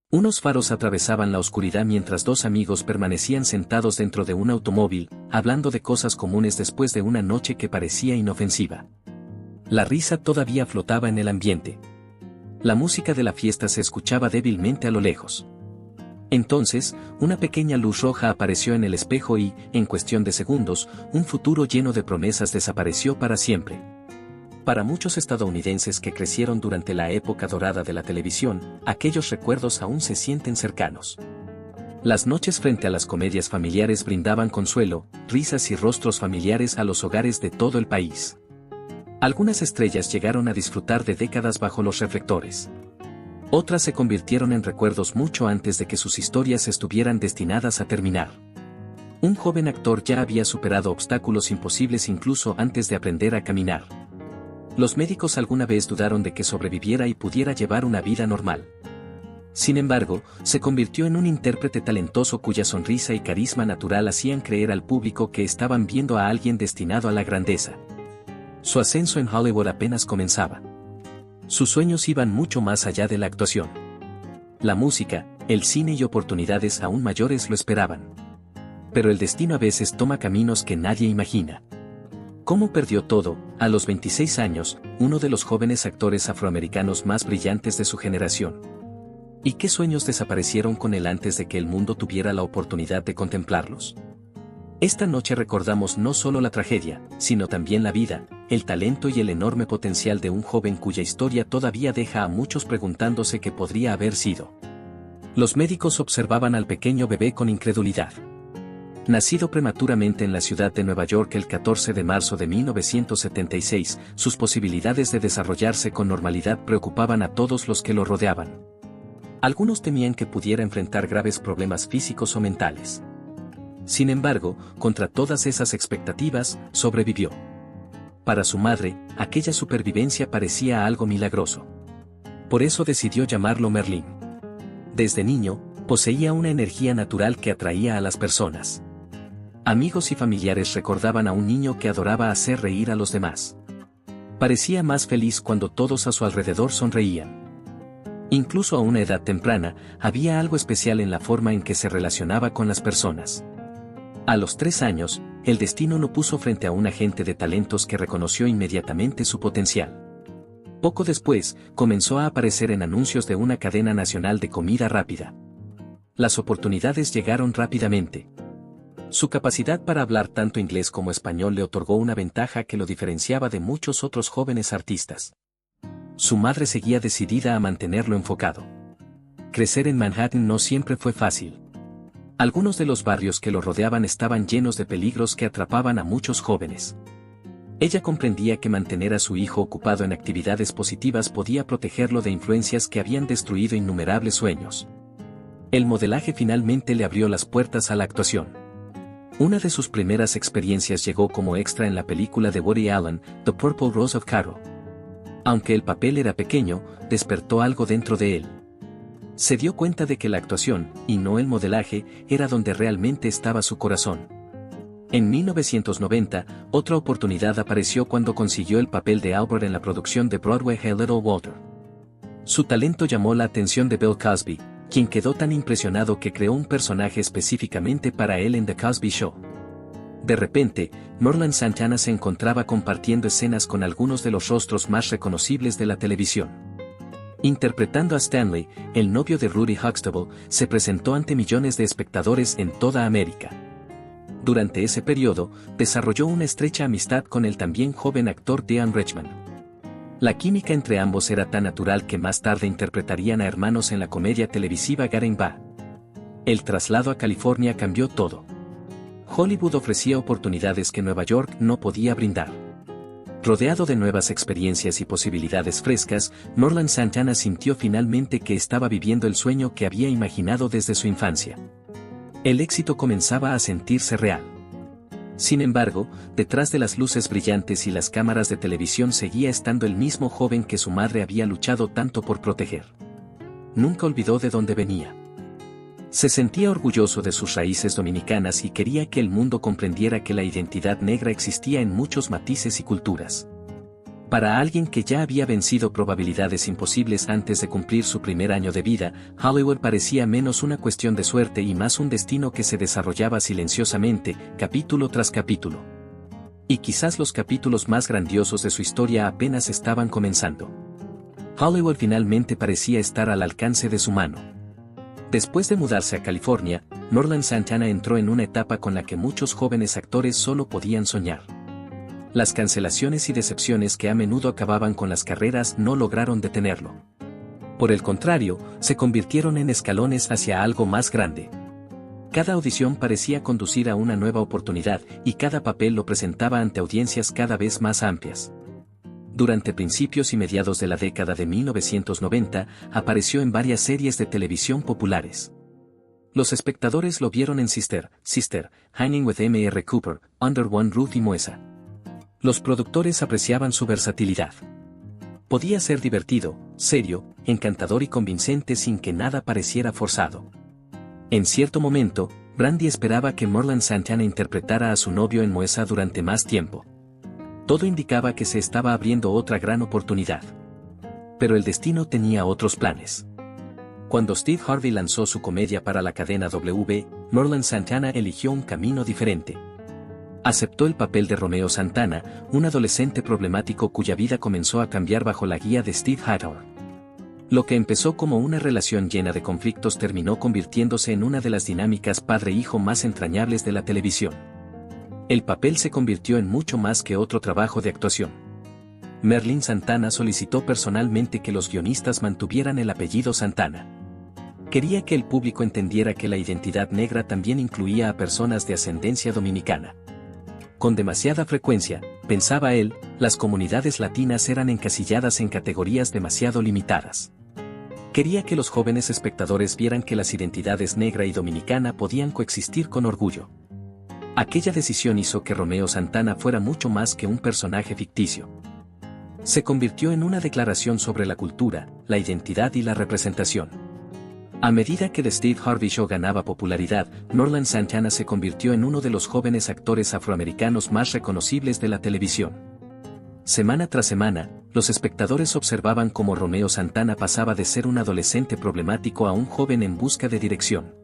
Unos faros atravesaban la oscuridad mientras dos amigos permanecían sentados dentro de un automóvil, hablando de cosas comunes después de una noche que parecía inofensiva. La risa todavía flotaba en el ambiente. La música de la fiesta se escuchaba débilmente a lo lejos. Entonces, una pequeña luz roja apareció en el espejo y, en cuestión de segundos, un futuro lleno de promesas desapareció para siempre. Para muchos estadounidenses que crecieron durante la época dorada de la televisión, aquellos recuerdos aún se sienten cercanos. Las noches frente a las comedias familiares brindaban consuelo, risas y rostros familiares a los hogares de todo el país. Algunas estrellas llegaron a disfrutar de décadas bajo los reflectores. Otras se convirtieron en recuerdos mucho antes de que sus historias estuvieran destinadas a terminar. Un joven actor ya había superado obstáculos imposibles incluso antes de aprender a caminar. Los médicos alguna vez dudaron de que sobreviviera y pudiera llevar una vida normal. Sin embargo, se convirtió en un intérprete talentoso cuya sonrisa y carisma natural hacían creer al público que estaban viendo a alguien destinado a la grandeza. Su ascenso en Hollywood apenas comenzaba. Sus sueños iban mucho más allá de la actuación. La música, el cine y oportunidades aún mayores lo esperaban. Pero el destino a veces toma caminos que nadie imagina. ¿Cómo perdió todo? A los 26 años, uno de los jóvenes actores afroamericanos más brillantes de su generación. ¿Y qué sueños desaparecieron con él antes de que el mundo tuviera la oportunidad de contemplarlos? Esta noche recordamos no solo la tragedia, sino también la vida, el talento y el enorme potencial de un joven cuya historia todavía deja a muchos preguntándose qué podría haber sido. Los médicos observaban al pequeño bebé con incredulidad. Nacido prematuramente en la ciudad de Nueva York el 14 de marzo de 1976, sus posibilidades de desarrollarse con normalidad preocupaban a todos los que lo rodeaban. Algunos temían que pudiera enfrentar graves problemas físicos o mentales. Sin embargo, contra todas esas expectativas, sobrevivió. Para su madre, aquella supervivencia parecía algo milagroso. Por eso decidió llamarlo Merlín. Desde niño, poseía una energía natural que atraía a las personas. Amigos y familiares recordaban a un niño que adoraba hacer reír a los demás. Parecía más feliz cuando todos a su alrededor sonreían. Incluso a una edad temprana, había algo especial en la forma en que se relacionaba con las personas. A los 3 años, el destino lo puso frente a un agente de talentos que reconoció inmediatamente su potencial. Poco después, comenzó a aparecer en anuncios de una cadena nacional de comida rápida. Las oportunidades llegaron rápidamente. Su capacidad para hablar tanto inglés como español le otorgó una ventaja que lo diferenciaba de muchos otros jóvenes artistas. Su madre seguía decidida a mantenerlo enfocado. Crecer en Manhattan no siempre fue fácil. Algunos de los barrios que lo rodeaban estaban llenos de peligros que atrapaban a muchos jóvenes. Ella comprendía que mantener a su hijo ocupado en actividades positivas podía protegerlo de influencias que habían destruido innumerables sueños. El modelaje finalmente le abrió las puertas a la actuación. Una de sus primeras experiencias llegó como extra en la película de Woody Allen, The Purple Rose of Cairo. Aunque el papel era pequeño, despertó algo dentro de él. Se dio cuenta de que la actuación, y no el modelaje, era donde realmente estaba su corazón. En 1990, otra oportunidad apareció cuando consiguió el papel de Albert en la producción de Broadway Hey Little Walter. Su talento llamó la atención de Bill Cosby, quien quedó tan impresionado que creó un personaje específicamente para él en The Cosby Show. De repente, Norland Santana se encontraba compartiendo escenas con algunos de los rostros más reconocibles de la televisión. Interpretando a Stanley, el novio de Rudy Huxtable, se presentó ante millones de espectadores en toda América. Durante ese periodo, desarrolló una estrecha amistad con el también joven actor Dean Richman. La química entre ambos era tan natural que más tarde interpretarían a hermanos en la comedia televisiva Getting Back. El traslado a California cambió todo. Hollywood ofrecía oportunidades que Nueva York no podía brindar. Rodeado de nuevas experiencias y posibilidades frescas, Norland Santana sintió finalmente que estaba viviendo el sueño que había imaginado desde su infancia. El éxito comenzaba a sentirse real. Sin embargo, detrás de las luces brillantes y las cámaras de televisión seguía estando el mismo joven que su madre había luchado tanto por proteger. Nunca olvidó de dónde venía. Se sentía orgulloso de sus raíces dominicanas y quería que el mundo comprendiera que la identidad negra existía en muchos matices y culturas. Para alguien que ya había vencido probabilidades imposibles antes de cumplir su primer año de vida, Hollywood parecía menos una cuestión de suerte y más un destino que se desarrollaba silenciosamente, capítulo tras capítulo. Y quizás los capítulos más grandiosos de su historia apenas estaban comenzando. Hollywood finalmente parecía estar al alcance de su mano. Después de mudarse a California, Morland Santana entró en una etapa con la que muchos jóvenes actores solo podían soñar. Las cancelaciones y decepciones que a menudo acababan con las carreras no lograron detenerlo. Por el contrario, se convirtieron en escalones hacia algo más grande. Cada audición parecía conducir a una nueva oportunidad y cada papel lo presentaba ante audiencias cada vez más amplias. Durante principios y mediados de la década de 1990, apareció en varias series de televisión populares. Los espectadores lo vieron en Sister, Hanging with M.R. Cooper, Under One Roof y Moesa. Los productores apreciaban su versatilidad. Podía ser divertido, serio, encantador y convincente sin que nada pareciera forzado. En cierto momento, Brandy esperaba que Morland Santana interpretara a su novio en Moesa durante más tiempo. Todo indicaba que se estaba abriendo otra gran oportunidad. Pero el destino tenía otros planes. Cuando Steve Harvey lanzó su comedia para la cadena W, Morland Santana eligió un camino diferente. Aceptó el papel de Romeo Santana, un adolescente problemático cuya vida comenzó a cambiar bajo la guía de Steve Hightower. Lo que empezó como una relación llena de conflictos terminó convirtiéndose en una de las dinámicas padre-hijo más entrañables de la televisión. El papel se convirtió en mucho más que otro trabajo de actuación. Merlin Santana solicitó personalmente que los guionistas mantuvieran el apellido Santana. Quería que el público entendiera que la identidad negra también incluía a personas de ascendencia dominicana. Con demasiada frecuencia, pensaba él, las comunidades latinas eran encasilladas en categorías demasiado limitadas. Quería que los jóvenes espectadores vieran que las identidades negra y dominicana podían coexistir con orgullo. Aquella decisión hizo que Romeo Santana fuera mucho más que un personaje ficticio. Se convirtió en una declaración sobre la cultura, la identidad y la representación. A medida que The Steve Harvey Show ganaba popularidad, Morland Santana se convirtió en uno de los jóvenes actores afroamericanos más reconocibles de la televisión. Semana tras semana, los espectadores observaban cómo Romeo Santana pasaba de ser un adolescente problemático a un joven en busca de dirección.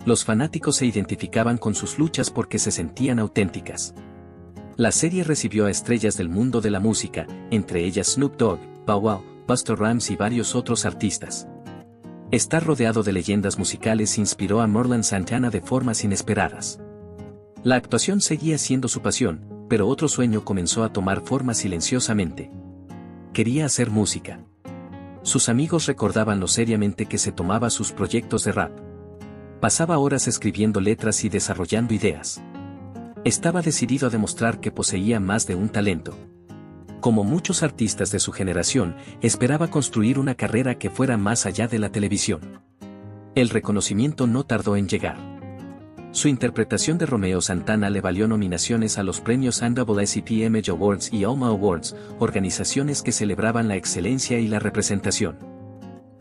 Los fanáticos se identificaban con sus luchas porque se sentían auténticas. La serie recibió a estrellas del mundo de la música, entre ellas Snoop Dogg, Bow Wow, Busta Rhymes y varios otros artistas. Estar rodeado de leyendas musicales inspiró a Morland Santana de formas inesperadas. La actuación seguía siendo su pasión, pero otro sueño comenzó a tomar forma silenciosamente. Quería hacer música. Sus amigos recordaban lo seriamente que se tomaba sus proyectos de rap. Pasaba horas escribiendo letras y desarrollando ideas. Estaba decidido a demostrar que poseía más de un talento. Como muchos artistas de su generación, esperaba construir una carrera que fuera más allá de la televisión. El reconocimiento no tardó en llegar. Su interpretación de Romeo Santana le valió nominaciones a los premios NAACP Image Awards y ALMA Awards, organizaciones que celebraban la excelencia y la representación.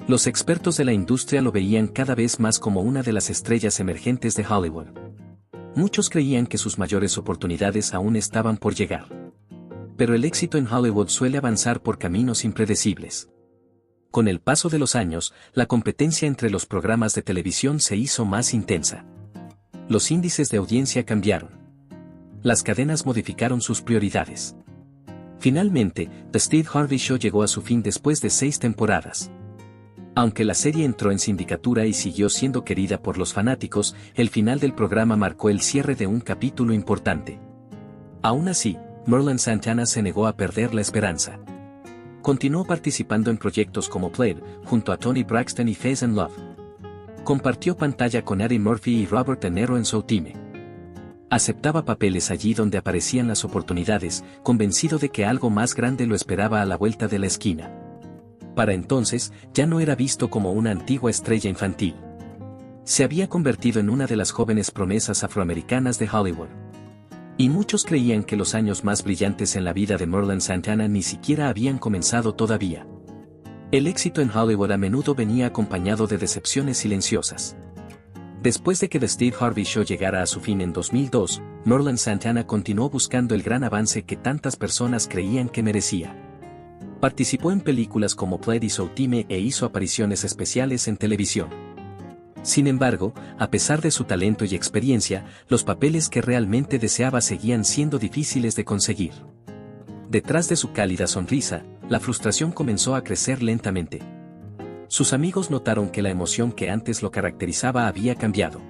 Los expertos de la industria lo veían cada vez más como una de las estrellas emergentes de Hollywood. Muchos creían que sus mayores oportunidades aún estaban por llegar. Pero el éxito en Hollywood suele avanzar por caminos impredecibles. Con el paso de los años, la competencia entre los programas de televisión se hizo más intensa. Los índices de audiencia cambiaron. Las cadenas modificaron sus prioridades. Finalmente, The Steve Harvey Show llegó a su fin después de 6 temporadas. Aunque la serie entró en sindicatura y siguió siendo querida por los fanáticos, el final del programa marcó el cierre de un capítulo importante. Aún así, Morland Santana se negó a perder la esperanza. Continuó participando en proyectos como Played, junto a Toni Braxton y Faith and Love. Compartió pantalla con Eddie Murphy y Robert De Niro en Showtime. Aceptaba papeles allí donde aparecían las oportunidades, convencido de que algo más grande lo esperaba a la vuelta de la esquina. Para entonces, ya no era visto como una antigua estrella infantil. Se había convertido en una de las jóvenes promesas afroamericanas de Hollywood. Y muchos creían que los años más brillantes en la vida de Morland Santana ni siquiera habían comenzado todavía. El éxito en Hollywood a menudo venía acompañado de decepciones silenciosas. Después de que The Steve Harvey Show llegara a su fin en 2002, Morland Santana continuó buscando el gran avance que tantas personas creían que merecía. Participó en películas como Pleddy Time e hizo apariciones especiales en televisión. Sin embargo, a pesar de su talento y experiencia, los papeles que realmente deseaba seguían siendo difíciles de conseguir. Detrás de su cálida sonrisa, la frustración comenzó a crecer lentamente. Sus amigos notaron que la emoción que antes lo caracterizaba había cambiado.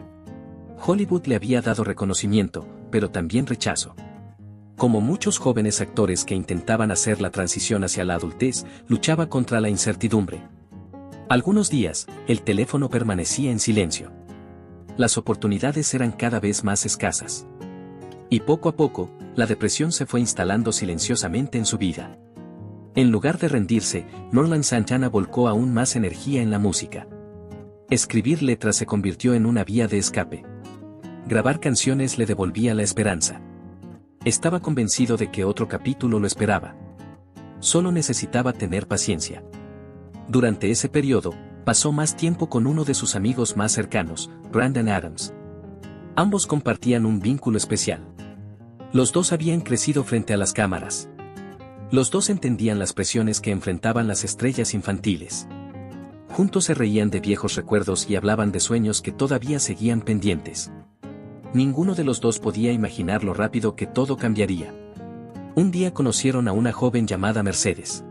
Hollywood le había dado reconocimiento, pero también rechazo. Como muchos jóvenes actores que intentaban hacer la transición hacia la adultez, luchaba contra la incertidumbre. Algunos días, el teléfono permanecía en silencio. Las oportunidades eran cada vez más escasas. Y poco a poco, la depresión se fue instalando silenciosamente en su vida. En lugar de rendirse, Morland Santana volcó aún más energía en la música. Escribir letras se convirtió en una vía de escape. Grabar canciones le devolvía la esperanza. Estaba convencido de que otro capítulo lo esperaba. Solo necesitaba tener paciencia. Durante ese periodo, pasó más tiempo con uno de sus amigos más cercanos, Brandon Adams. Ambos compartían un vínculo especial. Los dos habían crecido frente a las cámaras. Los dos entendían las presiones que enfrentaban las estrellas infantiles. Juntos se reían de viejos recuerdos y hablaban de sueños que todavía seguían pendientes. Ninguno de los dos podía imaginar lo rápido que todo cambiaría. Un día conocieron a una joven llamada Mercedes.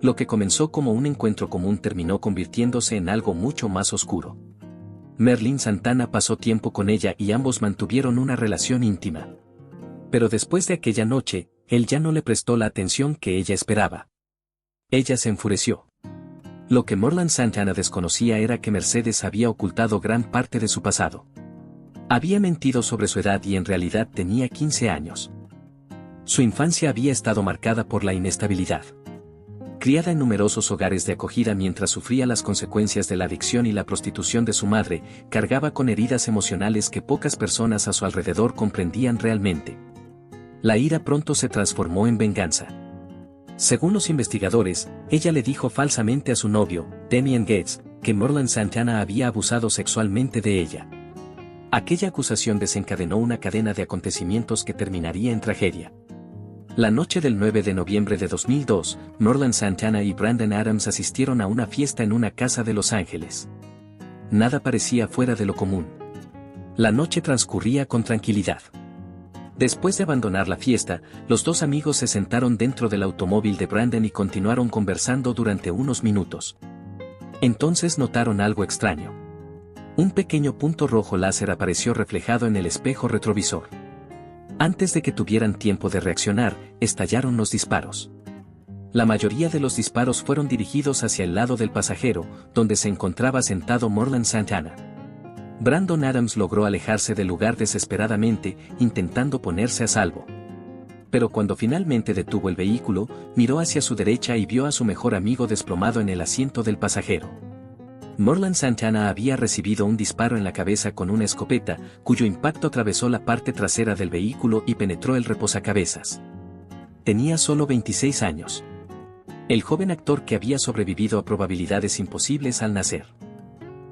Lo que comenzó como un encuentro común terminó convirtiéndose en algo mucho más oscuro. Merlin Santana pasó tiempo con ella y ambos mantuvieron una relación íntima. Pero después de aquella noche, él ya no le prestó la atención que ella esperaba. Ella se enfureció. Lo que Morland Santana desconocía era que Mercedes había ocultado gran parte de su pasado. Había mentido sobre su edad y en realidad tenía 15 años. Su infancia había estado marcada por la inestabilidad. Criada en numerosos hogares de acogida mientras sufría las consecuencias de la adicción y la prostitución de su madre, cargaba con heridas emocionales que pocas personas a su alrededor comprendían realmente. La ira pronto se transformó en venganza. Según los investigadores, ella le dijo falsamente a su novio, Damien Gates, que Morland Santana había abusado sexualmente de ella. Aquella acusación desencadenó una cadena de acontecimientos que terminaría en tragedia. La noche del 9 de noviembre de 2002, Morland Santana y Brandon Adams asistieron a una fiesta en una casa de Los Ángeles. Nada parecía fuera de lo común. La noche transcurría con tranquilidad. Después de abandonar la fiesta, los dos amigos se sentaron dentro del automóvil de Brandon y continuaron conversando durante unos minutos. Entonces notaron algo extraño. Un pequeño punto rojo láser apareció reflejado en el espejo retrovisor. Antes de que tuvieran tiempo de reaccionar, estallaron los disparos. La mayoría de los disparos fueron dirigidos hacia el lado del pasajero, donde se encontraba sentado Morland Santana. Brandon Adams logró alejarse del lugar desesperadamente, intentando ponerse a salvo. Pero cuando finalmente detuvo el vehículo, miró hacia su derecha y vio a su mejor amigo desplomado en el asiento del pasajero. Morland Santana había recibido un disparo en la cabeza con una escopeta, cuyo impacto atravesó la parte trasera del vehículo y penetró el reposacabezas. Tenía solo 26 años. El joven actor que había sobrevivido a probabilidades imposibles al nacer.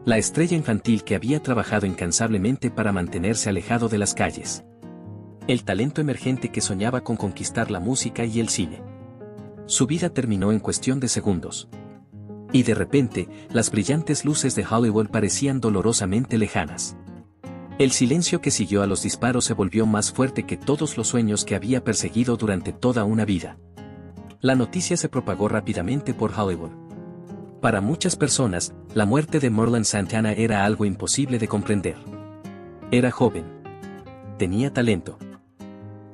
La estrella infantil que había trabajado incansablemente para mantenerse alejado de las calles. El talento emergente que soñaba con conquistar la música y el cine. Su vida terminó en cuestión de segundos. Y de repente, las brillantes luces de Hollywood parecían dolorosamente lejanas. El silencio que siguió a los disparos se volvió más fuerte que todos los sueños que había perseguido durante toda una vida. La noticia se propagó rápidamente por Hollywood. Para muchas personas, la muerte de Morland Santana era algo imposible de comprender. Era joven. Tenía talento.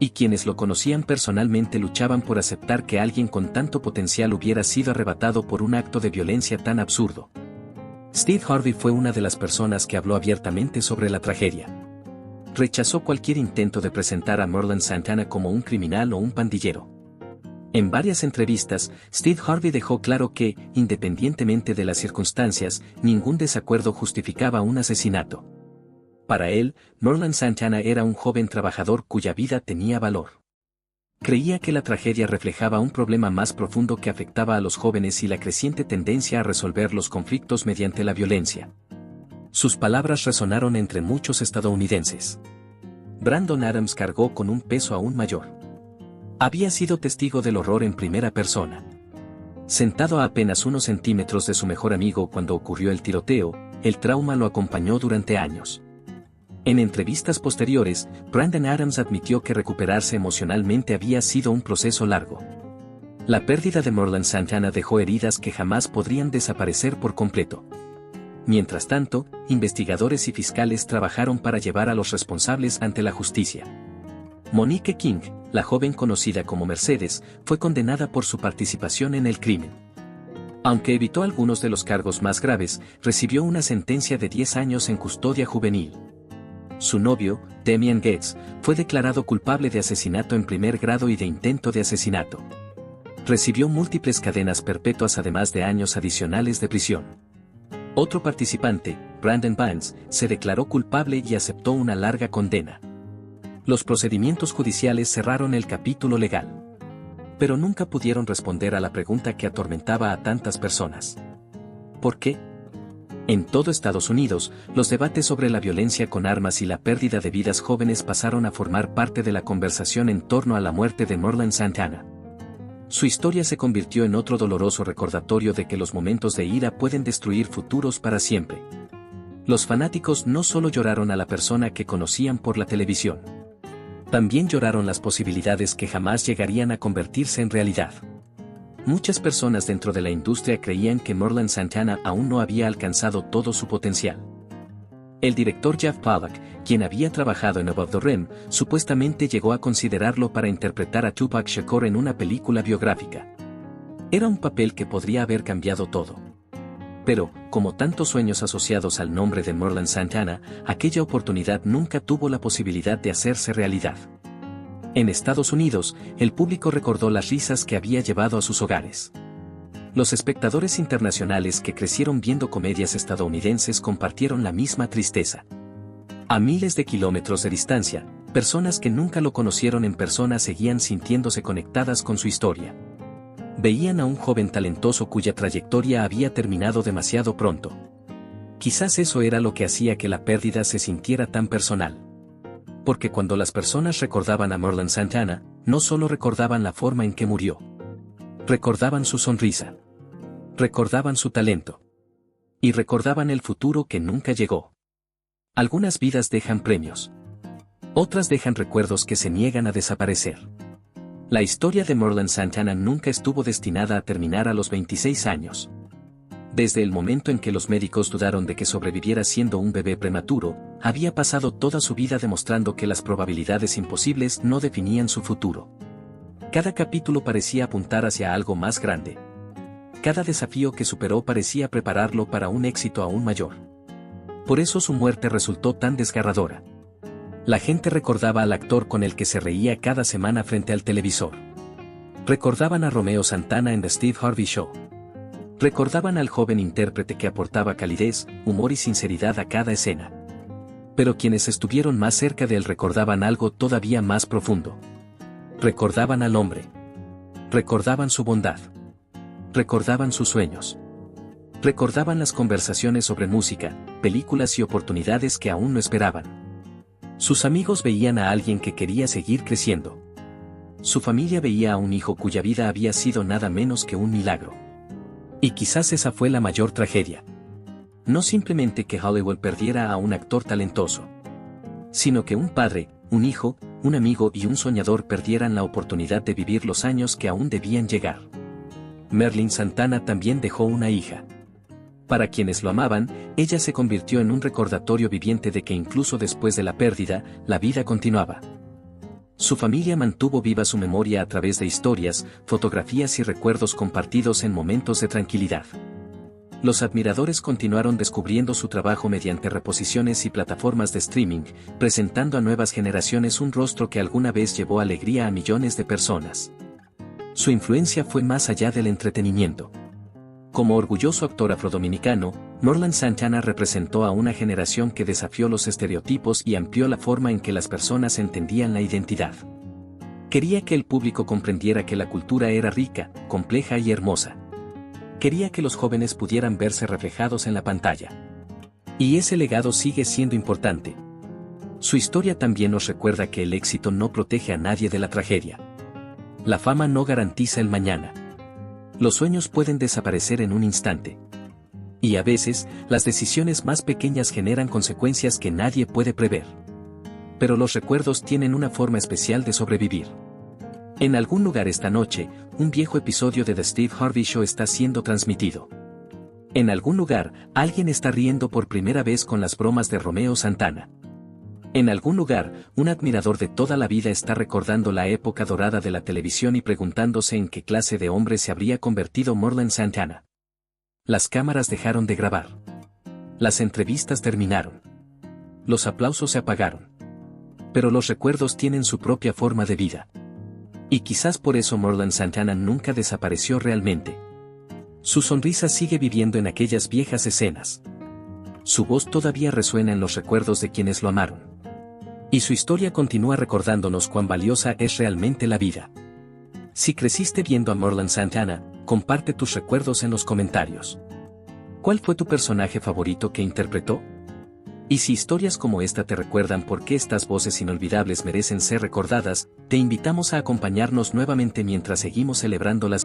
Y quienes lo conocían personalmente luchaban por aceptar que alguien con tanto potencial hubiera sido arrebatado por un acto de violencia tan absurdo. Steve Harvey fue una de las personas que habló abiertamente sobre la tragedia. Rechazó cualquier intento de presentar a Morland Santana como un criminal o un pandillero. En varias entrevistas, Steve Harvey dejó claro que, independientemente de las circunstancias, ningún desacuerdo justificaba un asesinato. Para él, Morland Santana era un joven trabajador cuya vida tenía valor. Creía que la tragedia reflejaba un problema más profundo que afectaba a los jóvenes y la creciente tendencia a resolver los conflictos mediante la violencia. Sus palabras resonaron entre muchos estadounidenses. Brandon Adams cargó con un peso aún mayor. Había sido testigo del horror en primera persona. Sentado a apenas unos centímetros de su mejor amigo cuando ocurrió el tiroteo, el trauma lo acompañó durante años. En entrevistas posteriores, Brandon Adams admitió que recuperarse emocionalmente había sido un proceso largo. La pérdida de Marlon Santana dejó heridas que jamás podrían desaparecer por completo. Mientras tanto, investigadores y fiscales trabajaron para llevar a los responsables ante la justicia. Monique King, la joven conocida como Mercedes, fue condenada por su participación en el crimen. Aunque evitó algunos de los cargos más graves, recibió una sentencia de 10 años en custodia juvenil. Su novio, Damian Gates, fue declarado culpable de asesinato en primer grado y de intento de asesinato. Recibió múltiples cadenas perpetuas además de años adicionales de prisión. Otro participante, Brandon Vance, se declaró culpable y aceptó una larga condena. Los procedimientos judiciales cerraron el capítulo legal. Pero nunca pudieron responder a la pregunta que atormentaba a tantas personas. ¿Por qué? En todo Estados Unidos, los debates sobre la violencia con armas y la pérdida de vidas jóvenes pasaron a formar parte de la conversación en torno a la muerte de Marlon Santana. Su historia se convirtió en otro doloroso recordatorio de que los momentos de ira pueden destruir futuros para siempre. Los fanáticos no solo lloraron a la persona que conocían por la televisión. También lloraron las posibilidades que jamás llegarían a convertirse en realidad. Muchas personas dentro de la industria creían que Marlon Santana aún no había alcanzado todo su potencial. El director Jeff Pollack, quien había trabajado en Above the Rim, supuestamente llegó a considerarlo para interpretar a Tupac Shakur en una película biográfica. Era un papel que podría haber cambiado todo. Pero, como tantos sueños asociados al nombre de Marlon Santana, aquella oportunidad nunca tuvo la posibilidad de hacerse realidad. En Estados Unidos, el público recordó las risas que había llevado a sus hogares. Los espectadores internacionales que crecieron viendo comedias estadounidenses compartieron la misma tristeza. A miles de kilómetros de distancia, personas que nunca lo conocieron en persona seguían sintiéndose conectadas con su historia. Veían a un joven talentoso cuya trayectoria había terminado demasiado pronto. Quizás eso era lo que hacía que la pérdida se sintiera tan personal. Porque cuando las personas recordaban a Marlon Santana, no solo recordaban la forma en que murió. Recordaban su sonrisa. Recordaban su talento. Y recordaban el futuro que nunca llegó. Algunas vidas dejan premios. Otras dejan recuerdos que se niegan a desaparecer. La historia de Marlon Santana nunca estuvo destinada a terminar a los 26 años. Desde el momento en que los médicos dudaron de que sobreviviera siendo un bebé prematuro, había pasado toda su vida demostrando que las probabilidades imposibles no definían su futuro. Cada capítulo parecía apuntar hacia algo más grande. Cada desafío que superó parecía prepararlo para un éxito aún mayor. Por eso su muerte resultó tan desgarradora. La gente recordaba al actor con el que se reía cada semana frente al televisor. Recordaban a Romeo Santana en The Steve Harvey Show. Recordaban al joven intérprete que aportaba calidez, humor y sinceridad a cada escena. Pero quienes estuvieron más cerca de él recordaban algo todavía más profundo. Recordaban al hombre. Recordaban su bondad. Recordaban sus sueños. Recordaban las conversaciones sobre música, películas y oportunidades que aún no esperaban. Sus amigos veían a alguien que quería seguir creciendo. Su familia veía a un hijo cuya vida había sido nada menos que un milagro. Y quizás esa fue la mayor tragedia. No simplemente que Hollywood perdiera a un actor talentoso, sino que un padre, un hijo, un amigo y un soñador perdieran la oportunidad de vivir los años que aún debían llegar. Marlon Santana también dejó una hija. Para quienes lo amaban, ella se convirtió en un recordatorio viviente de que incluso después de la pérdida, la vida continuaba. Su familia mantuvo viva su memoria a través de historias, fotografías y recuerdos compartidos en momentos de tranquilidad. Los admiradores continuaron descubriendo su trabajo mediante reposiciones y plataformas de streaming, presentando a nuevas generaciones un rostro que alguna vez llevó alegría a millones de personas. Su influencia fue más allá del entretenimiento. Como orgulloso actor afrodominicano, Marlon Santana representó a una generación que desafió los estereotipos y amplió la forma en que las personas entendían la identidad. Quería que el público comprendiera que la cultura era rica, compleja y hermosa. Quería que los jóvenes pudieran verse reflejados en la pantalla. Y ese legado sigue siendo importante. Su historia también nos recuerda que el éxito no protege a nadie de la tragedia. La fama no garantiza el mañana. Los sueños pueden desaparecer en un instante. Y a veces, las decisiones más pequeñas generan consecuencias que nadie puede prever. Pero los recuerdos tienen una forma especial de sobrevivir. En algún lugar esta noche, un viejo episodio de The Steve Harvey Show está siendo transmitido. En algún lugar, alguien está riendo por primera vez con las bromas de Romeo Santana. En algún lugar, un admirador de toda la vida está recordando la época dorada de la televisión y preguntándose en qué clase de hombre se habría convertido Morland Santana. Las cámaras dejaron de grabar. Las entrevistas terminaron. Los aplausos se apagaron. Pero los recuerdos tienen su propia forma de vida. Y quizás por eso Morland Santana nunca desapareció realmente. Su sonrisa sigue viviendo en aquellas viejas escenas. Su voz todavía resuena en los recuerdos de quienes lo amaron. Y su historia continúa recordándonos cuán valiosa es realmente la vida. Si creciste viendo a Morland Santana, comparte tus recuerdos en los comentarios. ¿Cuál fue tu personaje favorito que interpretó? Y si historias como esta te recuerdan por qué estas voces inolvidables merecen ser recordadas, te invitamos a acompañarnos nuevamente mientras seguimos celebrando las